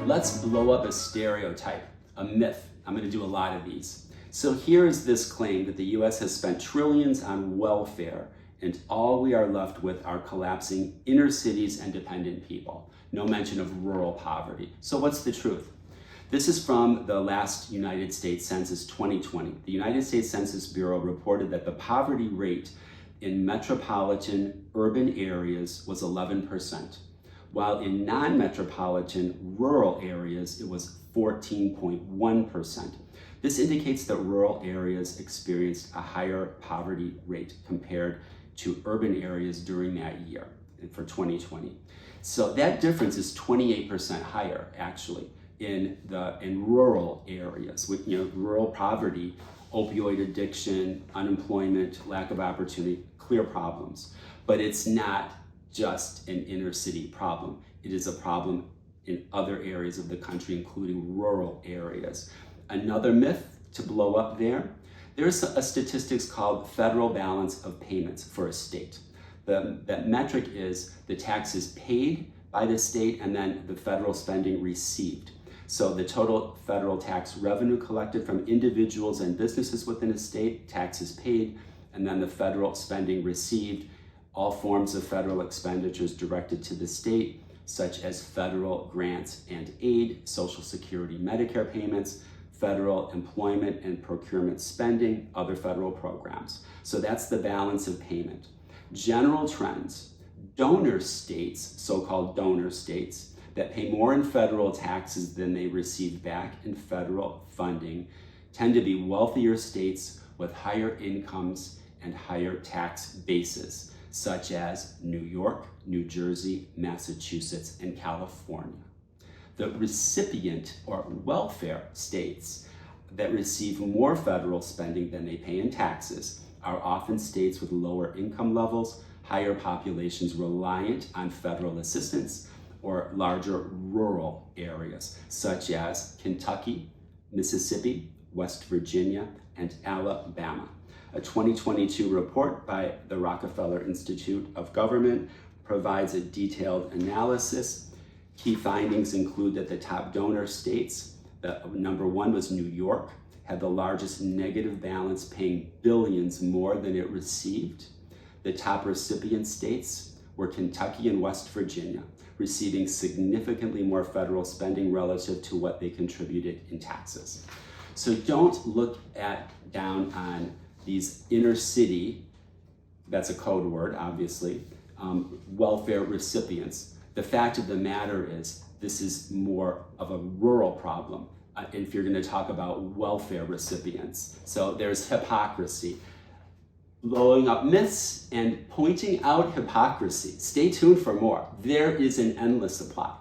Let's blow up a stereotype, a myth. I'm going to do a lot of these. So here is this claim that the US has spent trillions on welfare and all we are left with are collapsing inner cities and dependent people. No mention of rural poverty. So what's the truth? This is from the last United States Census 2020. The United States Census Bureau reported that the poverty rate in metropolitan urban areas was 11%, while in non-metropolitan rural areas it was 14.1%. This indicates that rural areas experienced a higher poverty rate compared to urban areas during that year for 2020. So that difference is 28% higher actually in rural areas with rural poverty, opioid addiction, unemployment, lack of opportunity, clear problems. But it's not just an inner city problem. It is a problem in other areas of the country, including rural areas. Another myth to blow up there's a statistics called federal balance of payments for a state. That metric is the taxes paid by the state and then the federal spending received. So the total federal tax revenue collected from individuals and businesses within a state, taxes paid, and then the federal spending received, all forms of federal expenditures directed to the state, such as federal grants and aid, Social Security, Medicare payments, federal employment and procurement spending, other federal programs. So that's the balance of payment. General trends, donor states, so-called donor states, that pay more in federal taxes than they receive back in federal funding tend to be wealthier states with higher incomes and higher tax bases, such as New York, New Jersey, Massachusetts, and California. The recipient or welfare states that receive more federal spending than they pay in taxes are often states with lower income levels, higher populations reliant on federal assistance, or larger rural areas, such as Kentucky, Mississippi, West Virginia, and Alabama. A 2022 report by the Rockefeller Institute of Government provides a detailed analysis. Key findings include that the top donor states, number one was New York, had the largest negative balance, paying billions more than it received. The top recipient states were Kentucky and West Virginia, receiving significantly more federal spending relative to what they contributed in taxes. So don't look down on these inner city, that's a code word, obviously, welfare recipients. The fact of the matter is this is more of a rural problem if you're going to talk about welfare recipients. So there's hypocrisy. Blowing up myths and pointing out hypocrisy. Stay tuned for more. There is an endless supply.